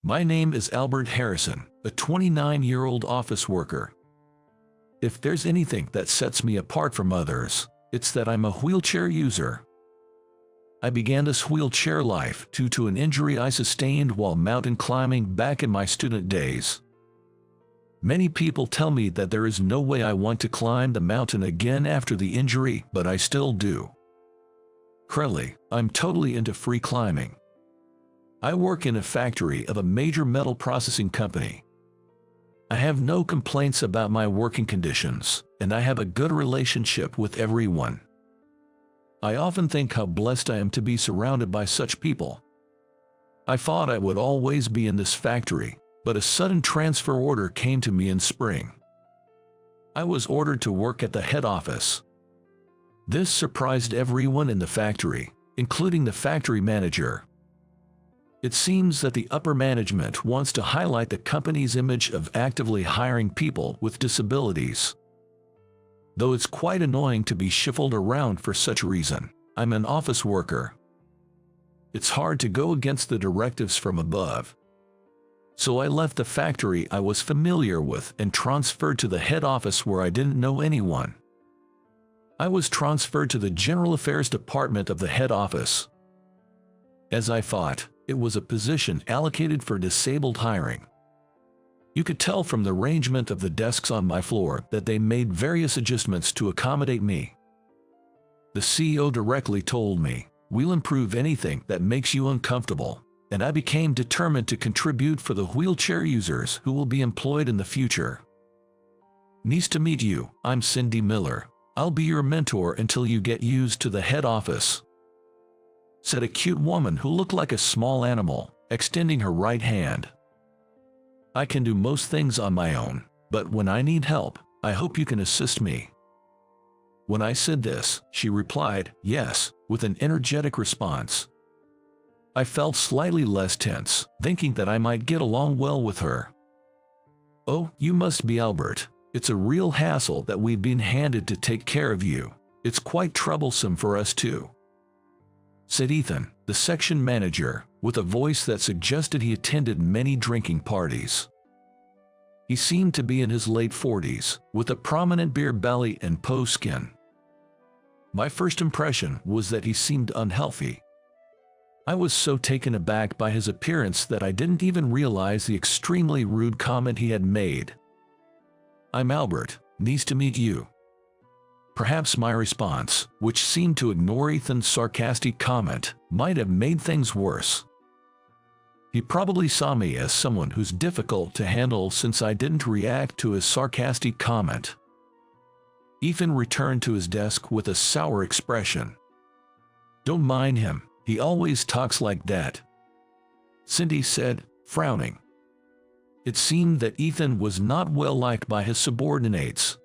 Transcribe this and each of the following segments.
My name is Albert Harrison, a 29-year-old office worker. If there's anything that sets me apart from others, it's that I'm a wheelchair user. I began this wheelchair life due to an injury I sustained while mountain climbing back in my student days. Many people tell me that there is no way I want to climb the mountain again after the injury, but I still do. Currently, I'm totally into free climbing. I work in a factory of a major metal processing company. I have no complaints about my working conditions, and I have a good relationship with everyone. I often think how blessed I am to be surrounded by such people. I thought I would always be in this factory, but a sudden transfer order came to me in spring. I was ordered to work at the head office. This surprised everyone in the factory, including the factory manager. It seems that the upper management wants to highlight the company's image of actively hiring people with disabilities. Though it's quite annoying to be shuffled around for such a reason, I'm an office worker. It's hard to go against the directives from above. So I left the factory I was familiar with and transferred to the head office where I didn't know anyone. I was transferred to the General Affairs Department of the head office. As I thought, it was a position allocated for disabled hiring. You could tell from the arrangement of the desks on my floor that they made various adjustments to accommodate me. The CEO directly told me, "We'll improve anything that makes you uncomfortable," and I became determined to contribute for the wheelchair users who will be employed in the future. "Nice to meet you, I'm Cindy Miller. I'll be your mentor until you get used to the head office," said a cute woman who looked like a small animal, extending her right hand. "I can do most things on my own, but when I need help, I hope you can assist me." When I said this, she replied, "Yes," with an energetic response. I felt slightly less tense, thinking that I might get along well with her. "Oh, you must be Albert. It's a real hassle that we've been handed to take care of you. It's quite troublesome for us too," said Ethan, the section manager, with a voice that suggested he attended many drinking parties. He seemed to be in his late 40s, with a prominent beer belly and peau skin. My first impression was that he seemed unhealthy. I was so taken aback by his appearance that I didn't even realize the extremely rude comment he had made. "I'm Albert, nice to meet you." Perhaps my response, which seemed to ignore Ethan's sarcastic comment, might have made things worse. He probably saw me as someone who's difficult to handle since I didn't react to his sarcastic comment. Ethan returned to his desk with a sour expression. "Don't mind him, he always talks like that," Cindy said, frowning. It seemed that Ethan was not well liked by his subordinates.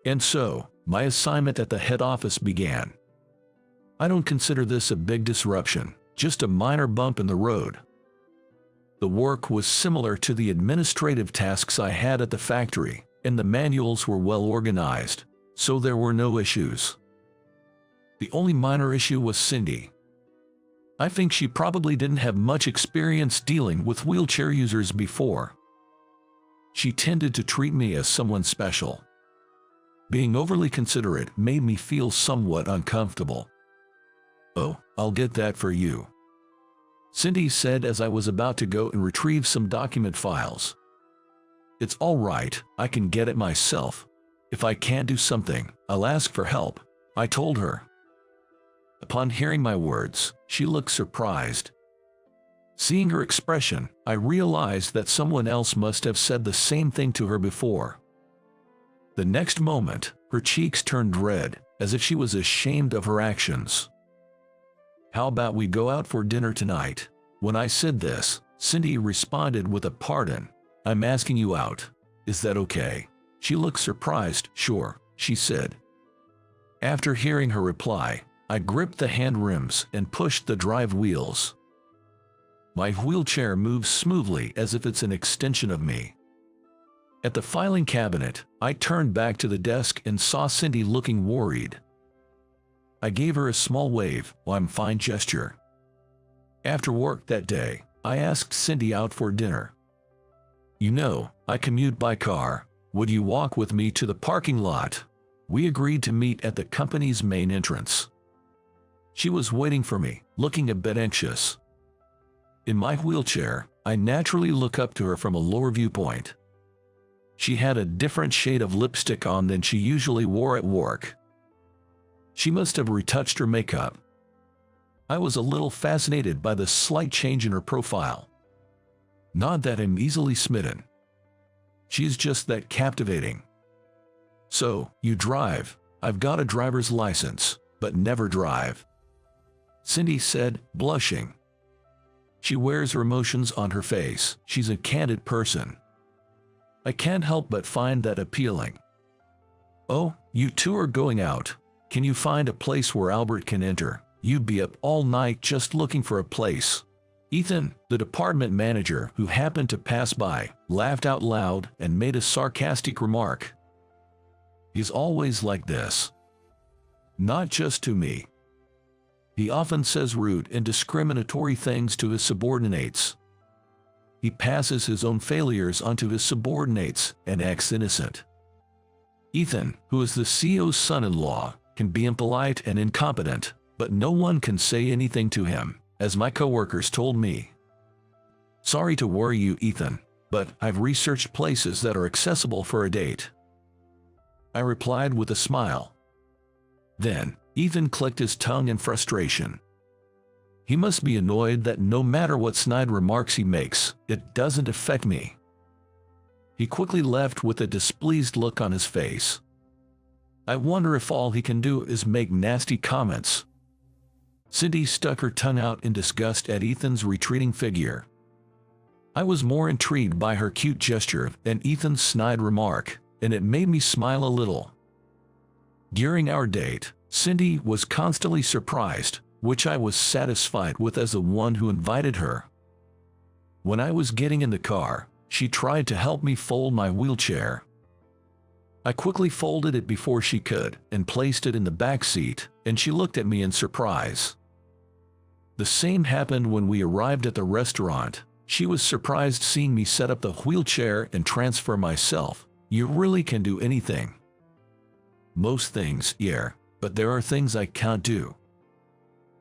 And so, my assignment at the head office began. I don't consider this a big disruption, just a minor bump in the road. The work was similar to the administrative tasks I had at the factory, and the manuals were well organized, so there were no issues. The only minor issue was Cindy. I think she probably didn't have much experience dealing with wheelchair users before. She tended to treat me as someone special. Being overly considerate made me feel somewhat uncomfortable. "Oh, I'll get that for you," Cindy said as I was about to go and retrieve some document files. "It's all right, I can get it myself. If I can't do something, I'll ask for help," I told her. Upon hearing my words, she looked surprised. Seeing her expression, I realized that someone else must have said the same thing to her before. The next moment, her cheeks turned red, as if she was ashamed of her actions. "How about we go out for dinner tonight?" When I said this, Cindy responded with a "Pardon, I'm asking you out. Is that okay?" She looked surprised. "Sure," she said. After hearing her reply, I gripped the hand rims and pushed the drive wheels. My wheelchair moves smoothly as if it's an extension of me. At the filing cabinet, I turned back to the desk and saw Cindy looking worried. I gave her a small wave, "I'm fine" gesture. After work that day, I asked Cindy out for dinner. You know, I commute by car. Would you walk with me to the parking lot? We agreed to meet at the company's main entrance. She was waiting for me, looking a bit anxious. In my wheelchair, I naturally look up to her from a lower viewpoint. She had a different shade of lipstick on than she usually wore at work. She must have retouched her makeup. I was a little fascinated by the slight change in her profile. Not that I'm easily smitten. She's just that captivating. So, you drive? I've got a driver's license, but never drive, Cindy said, blushing. She wears her emotions on her face. She's a candid person. I can't help but find that appealing. Oh, you two are going out. Can you find a place where Albert can enter? You'd be up all night just looking for a place. Ethan, the department manager who happened to pass by, laughed out loud and made a sarcastic remark. He's always like this. Not just to me. He often says rude and discriminatory things to his subordinates. He passes his own failures onto his subordinates and acts innocent. Ethan, who is the CEO's son-in-law, can be impolite and incompetent, but no one can say anything to him, as my coworkers told me. Sorry to worry you, Ethan, but I've researched places that are accessible for a date, I replied with a smile. Then, Ethan clicked his tongue in frustration. He must be annoyed that no matter what snide remarks he makes, it doesn't affect me. He quickly left with a displeased look on his face. I wonder if all he can do is make nasty comments. Cindy stuck her tongue out in disgust at Ethan's retreating figure. I was more intrigued by her cute gesture than Ethan's snide remark, and it made me smile a little. During our date, Cindy was constantly surprised, which I was satisfied with as the one who invited her. When I was getting in the car, she tried to help me fold my wheelchair. I quickly folded it before she could and placed it in the back seat, and she looked at me in surprise. The same happened when we arrived at the restaurant. She was surprised seeing me set up the wheelchair and transfer myself. You really can do anything. Most things, yeah, but there are things I can't do.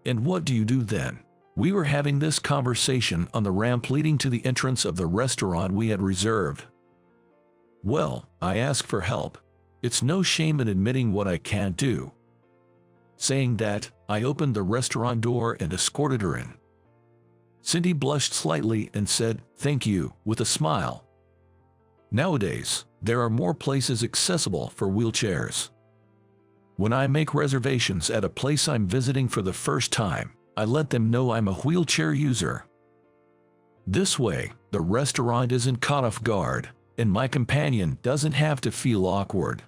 And what do you do then? We were having this conversation on the ramp leading to the entrance of the restaurant we had reserved. Well, I ask for help. It's no shame in admitting what I can't do. Saying that, I opened the restaurant door and escorted her in. Cindy blushed slightly and said, "Thank you," with a smile. Nowadays, there are more places accessible for wheelchairs. When I make reservations at a place I'm visiting for the first time, I let them know I'm a wheelchair user. This way, the restaurant isn't caught off guard, and my companion doesn't have to feel awkward.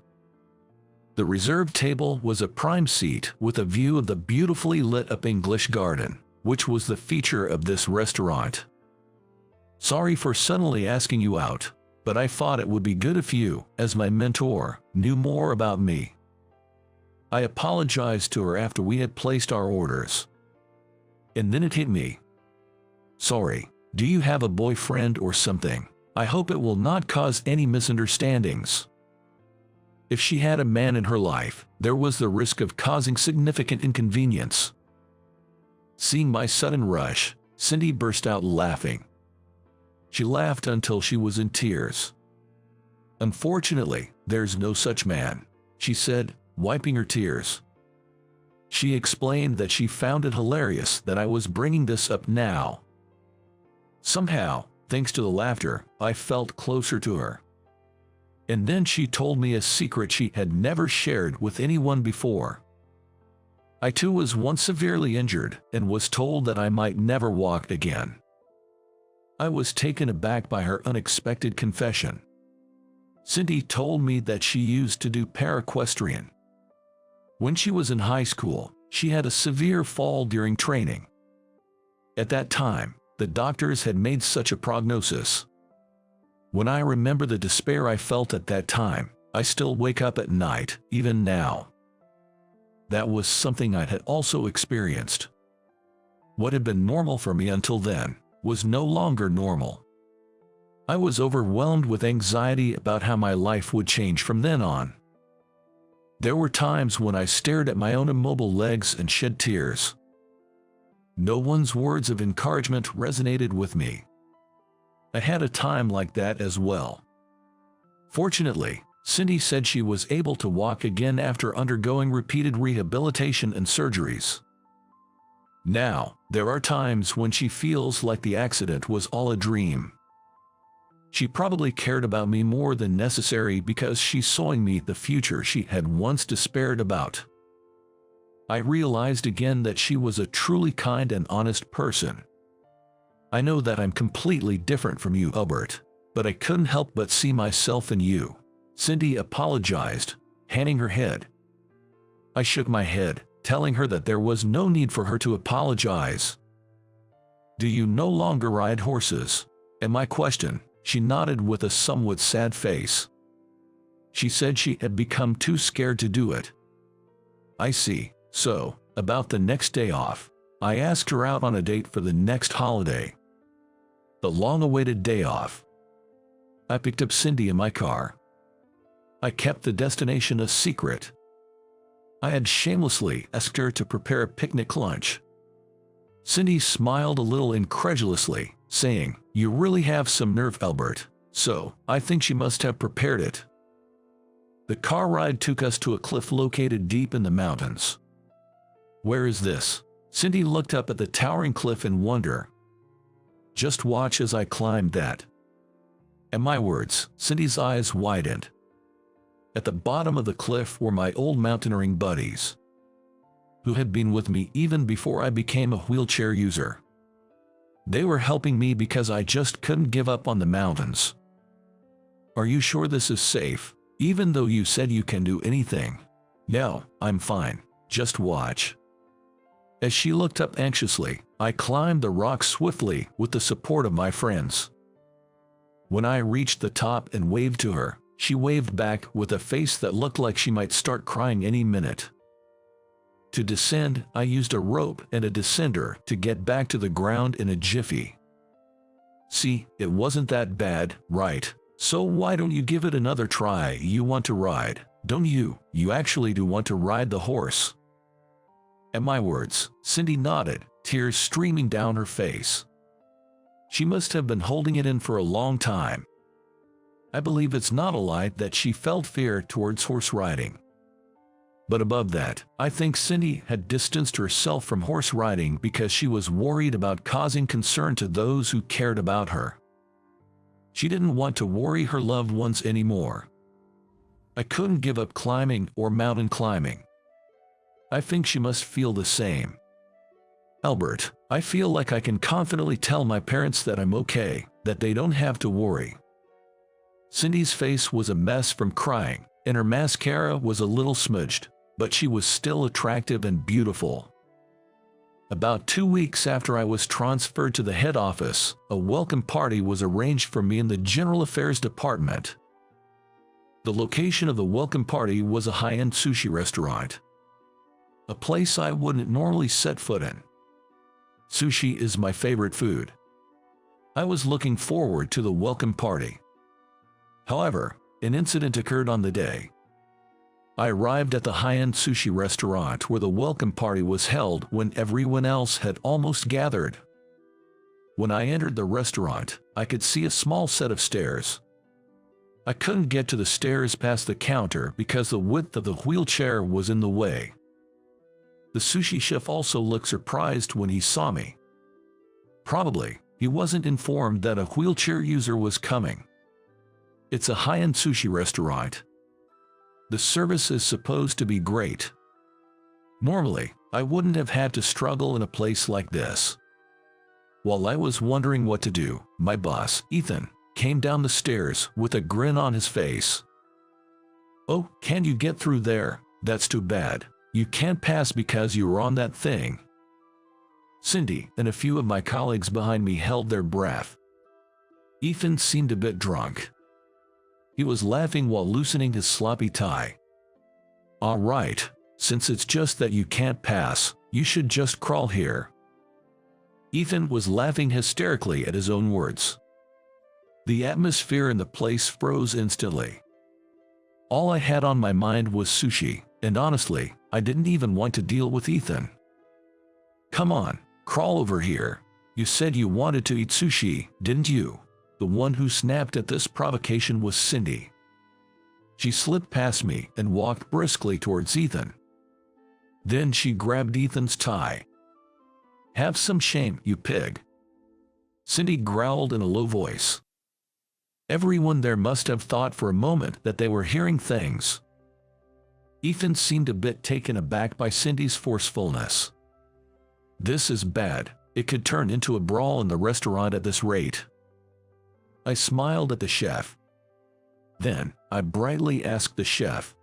The reserved table was a prime seat with a view of the beautifully lit-up English garden, which was the feature of this restaurant. Sorry for suddenly asking you out, but I thought it would be good if you, as my mentor, knew more about me. I apologized to her after we had placed our orders. And then it hit me. Sorry, do you have a boyfriend or something? I hope it will not cause any misunderstandings. If she had a man in her life, there was the risk of causing significant inconvenience. Seeing my sudden rush, Cindy burst out laughing. She laughed until she was in tears. Unfortunately, there's no such man, she said, wiping her tears. She explained that she found it hilarious that I was bringing this up now. Somehow, thanks to the laughter, I felt closer to her. And then she told me a secret she had never shared with anyone before. I too was once severely injured and was told that I might never walk again. I was taken aback by her unexpected confession. Cindy told me that she used to do paraequestrian. When she was in high school, she had a severe fall during training. At that time, the doctors had made such a prognosis. When I remember the despair I felt at that time, I still wake up at night, even now. That was something I had also experienced. What had been normal for me until then, was no longer normal. I was overwhelmed with anxiety about how my life would change from then on. There were times when I stared at my own immobile legs and shed tears. No one's words of encouragement resonated with me. I had a time like that as well. Fortunately, Cindy said she was able to walk again after undergoing repeated rehabilitation and surgeries. Now, there are times when she feels like the accident was all a dream. She probably cared about me more than necessary because she's showing me the future she had once despaired about. I realized again that she was a truly kind and honest person. I know that I'm completely different from you, Albert, but I couldn't help but see myself in you. Cindy apologized, hanging her head. I shook my head, telling her that there was no need for her to apologize. Do you no longer ride horses? And my question, she nodded with a somewhat sad face. She said she had become too scared to do it. I see. So, about the next day off, I asked her out on a date for the next holiday. The long-awaited day off. I picked up Cindy in my car. I kept the destination a secret. I had shamelessly asked her to prepare a picnic lunch. Cindy smiled a little incredulously, saying, "You really have some nerve, Albert." So, I think she must have prepared it. The car ride took us to a cliff located deep in the mountains. Where is this? Cindy looked up at the towering cliff in wonder. Just watch as I climbed that. At my words, Cindy's eyes widened. At the bottom of the cliff were my old mountaineering buddies, who had been with me even before I became a wheelchair user. They were helping me because I just couldn't give up on the mountains. Are you sure this is safe, even though you said you can do anything? No, I'm fine. Just watch. As she looked up anxiously, I climbed the rock swiftly with the support of my friends. When I reached the top and waved to her, she waved back with a face that looked like she might start crying any minute. To descend, I used a rope and a descender to get back to the ground in a jiffy. See, it wasn't that bad, right? So why don't you give it another try? You want to ride, don't you? You actually do want to ride the horse. At my words, Cindy nodded, tears streaming down her face. She must have been holding it in for a long time. I believe it's not a lie that she felt fear towards horse riding. But above that, I think Cindy had distanced herself from horse riding because she was worried about causing concern to those who cared about her. She didn't want to worry her loved ones anymore. I couldn't give up climbing or mountain climbing. I think she must feel the same. Albert, I feel like I can confidently tell my parents that I'm okay, that they don't have to worry. Cindy's face was a mess from crying, and her mascara was a little smudged, but she was still attractive and beautiful. About 2 weeks after I was transferred to the head office, a welcome party was arranged for me in the General Affairs Department. The location of the welcome party was a high-end sushi restaurant, a place I wouldn't normally set foot in. Sushi is my favorite food. I was looking forward to the welcome party. However, an incident occurred on the day. I arrived at the high-end sushi restaurant where the welcome party was held when everyone else had almost gathered. When I entered the restaurant, I could see a small set of stairs. I couldn't get to the stairs past the counter because the width of the wheelchair was in the way. The sushi chef also looked surprised when he saw me. Probably, he wasn't informed that a wheelchair user was coming. It's a high-end sushi restaurant. The service is supposed to be great. Normally, I wouldn't have had to struggle in a place like this. While I was wondering what to do, my boss, Ethan, came down the stairs with a grin on his face. "Oh, can you get through there? That's too bad. You can't pass because you were on that thing." Cindy and a few of my colleagues behind me held their breath. Ethan seemed a bit drunk. He was laughing while loosening his sloppy tie. "All right, since it's just that you can't pass, you should just crawl here." Ethan was laughing hysterically at his own words. The atmosphere in the place froze instantly. All I had on my mind was sushi, and honestly, I didn't even want to deal with Ethan. "Come on, crawl over here. You said you wanted to eat sushi, didn't you?" The one who snapped at this provocation was Cindy. She slipped past me and walked briskly towards Ethan. Then she grabbed Ethan's tie. "Have some shame, you pig," Cindy growled in a low voice. Everyone there must have thought for a moment that they were hearing things. Ethan seemed a bit taken aback by Cindy's forcefulness. "This is bad. It could turn into a brawl in the restaurant at this rate." I smiled at the chef. Then, I brightly asked the chef,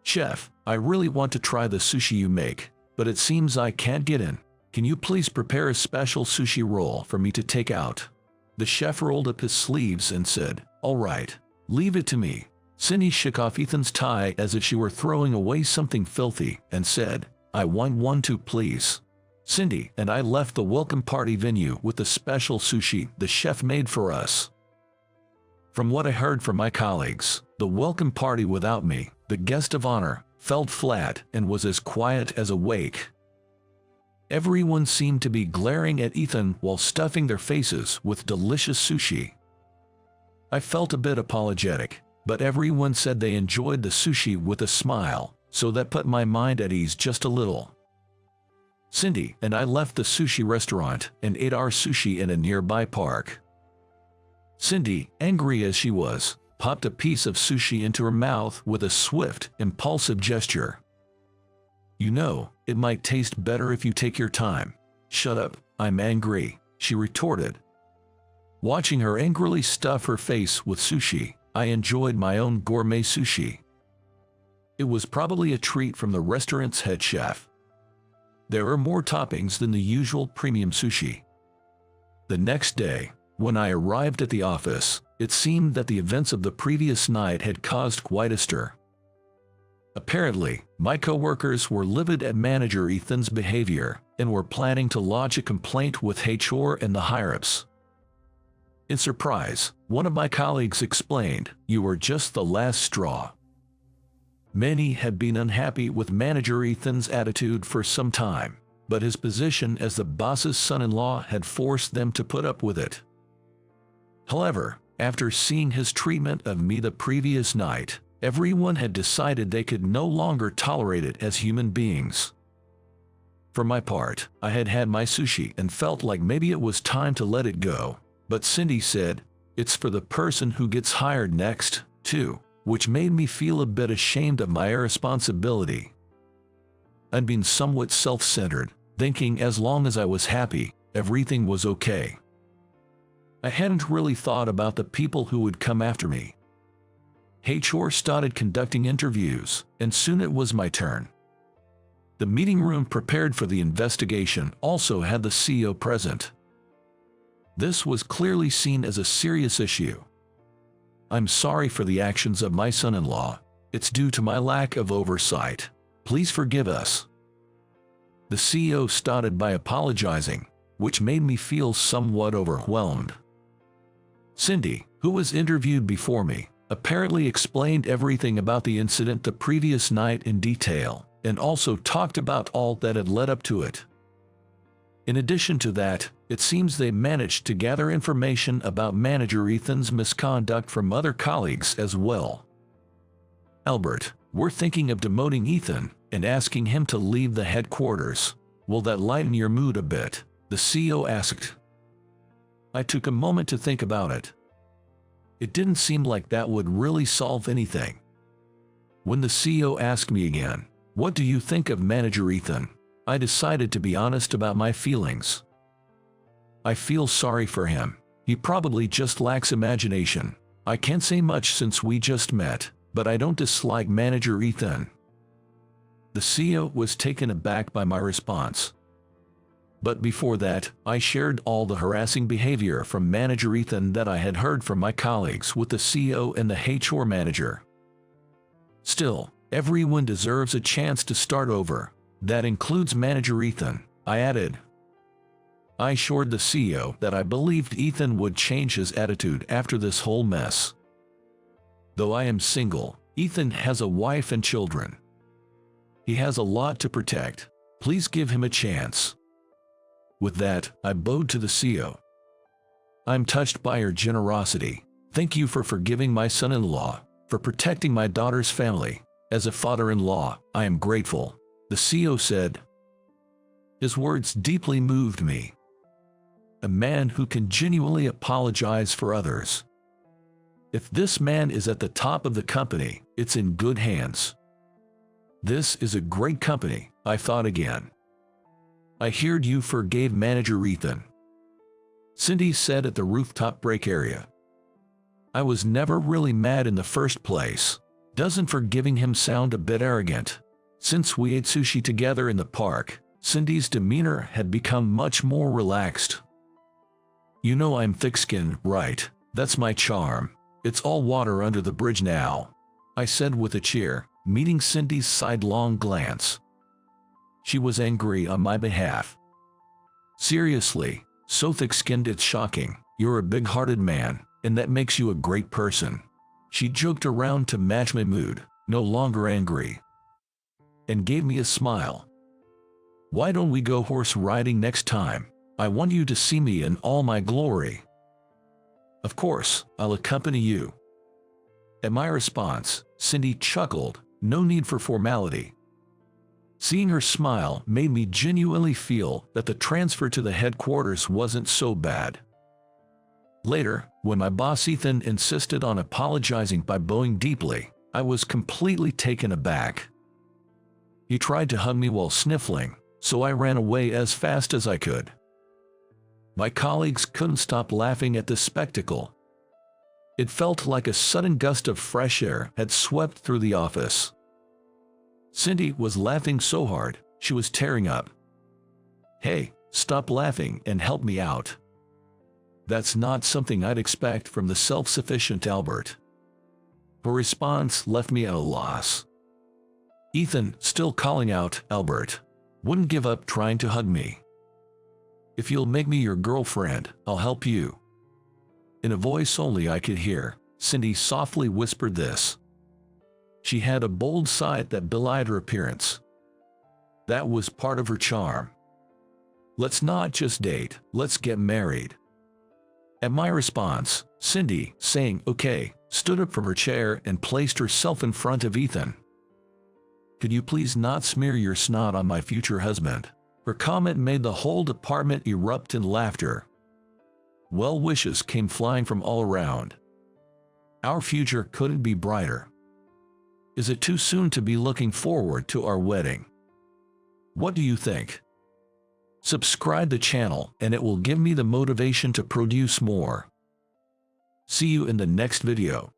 "Chef, I really want to try the sushi you make, but it seems I can't get in. Can you please prepare a special sushi roll for me to take out?" The chef rolled up his sleeves and said, "All right, leave it to me." Cindy shook off Ethan's tie as if she were throwing away something filthy and said, "I want one too, please." Cindy and I left the welcome party venue with the special sushi the chef made for us. From what I heard from my colleagues, the welcome party without me, the guest of honor, felt flat and was as quiet as a wake. Everyone seemed to be glaring at Ethan while stuffing their faces with delicious sushi. I felt a bit apologetic, but everyone said they enjoyed the sushi with a smile, so that put my mind at ease just a little. Cindy and I left the sushi restaurant and ate our sushi in a nearby park. Cindy, angry as she was, popped a piece of sushi into her mouth with a swift, impulsive gesture. "You know, it might taste better if you take your time." "Shut up, I'm angry," she retorted. Watching her angrily stuff her face with sushi, I enjoyed my own gourmet sushi. It was probably a treat from the restaurant's head chef. There were more toppings than the usual premium sushi. The next day, when I arrived at the office, it seemed that the events of the previous night had caused quite a stir. Apparently, my coworkers were livid at manager Ethan's behavior and were planning to lodge a complaint with HR and the higher-ups. In surprise, one of my colleagues explained, "You were just the last straw." Many had been unhappy with manager Ethan's attitude for some time, but his position as the boss's son-in-law had forced them to put up with it. However, after seeing his treatment of me the previous night, everyone had decided they could no longer tolerate it as human beings. For my part, I had had my sushi and felt like maybe it was time to let it go, but Cindy said, "It's for the person who gets hired next, too," which made me feel a bit ashamed of my irresponsibility. I'd been somewhat self-centered, thinking as long as I was happy, everything was okay. I hadn't really thought about the people who would come after me. HR started conducting interviews, and soon it was my turn. The meeting room prepared for the investigation also had the CEO present. This was clearly seen as a serious issue. "I'm sorry for the actions of my son-in-law. It's due to my lack of oversight. Please forgive us." The CEO started by apologizing, which made me feel somewhat overwhelmed. Cindy, who was interviewed before me, apparently explained everything about the incident the previous night in detail, and also talked about all that had led up to it. In addition to that, it seems they managed to gather information about manager Ethan's misconduct from other colleagues as well. "Albert, we're thinking of demoting Ethan and asking him to leave the headquarters. Will that lighten your mood a bit?" the CEO asked. I took a moment to think about it. It didn't seem like that would really solve anything. When the CEO asked me again, "What do you think of manager Ethan?" I decided to be honest about my feelings. I feel sorry for him. He probably just lacks imagination. I can't say much since we just met, but I don't dislike manager Ethan. The CEO was taken aback by my response. But before that, I shared all the harassing behavior from manager Ethan that I had heard from my colleagues with the CEO and the HR manager. Still, everyone deserves a chance to start over. That includes manager Ethan, I added. I assured the CEO that I believed Ethan would change his attitude after this whole mess. Though I am single, Ethan has a wife and children. He has a lot to protect. Please give him a chance. With that, I bowed to the CEO. I'm touched by your generosity. Thank you for forgiving my son-in-law, for protecting my daughter's family. As a father-in-law, I am grateful, the CEO said. His words deeply moved me. A man who can genuinely apologize for others. If this man is at the top of the company, it's in good hands. This is a great company, I thought again. I heard you forgave manager Ethan, Cindy said at the rooftop break area. I was never really mad in the first place. Doesn't forgiving him sound a bit arrogant? Since we ate sushi together in the park, Cindy's demeanor had become much more relaxed. You know I'm thick-skinned, right? That's my charm. It's all water under the bridge now, I said with a cheer, meeting Cindy's sidelong glance. She was angry on my behalf. Seriously, so thick-skinned it's shocking. You're a big-hearted man, and that makes you a great person. She joked around to match my mood, no longer angry, and gave me a smile. Why don't we go horse riding next time? I want you to see me in all my glory. Of course, I'll accompany you. At my response, Cindy chuckled, no need for formality. Seeing her smile made me genuinely feel that the transfer to the headquarters wasn't so bad. Later, when my boss Ethan insisted on apologizing by bowing deeply, I was completely taken aback. He tried to hug me while sniffling, so I ran away as fast as I could. My colleagues couldn't stop laughing at this spectacle. It felt like a sudden gust of fresh air had swept through the office. Cindy was laughing so hard, she was tearing up. Hey, stop laughing and help me out. That's not something I'd expect from the self-sufficient Albert. Her response left me at a loss. Ethan, still calling out Albert, wouldn't give up trying to hug me. If you'll make me your girlfriend, I'll help you. In a voice only I could hear, Cindy softly whispered this. She had a bold side that belied her appearance. That was part of her charm. Let's not just date, let's get married. At my response, Cindy, saying okay, stood up from her chair and placed herself in front of Ethan. Could you please not smear your snot on my future husband? Her comment made the whole department erupt in laughter. Well wishes came flying from all around. Our future couldn't be brighter. Is it too soon to be looking forward to our wedding? What do you think? Subscribe the channel and it will give me the motivation to produce more. See you in the next video.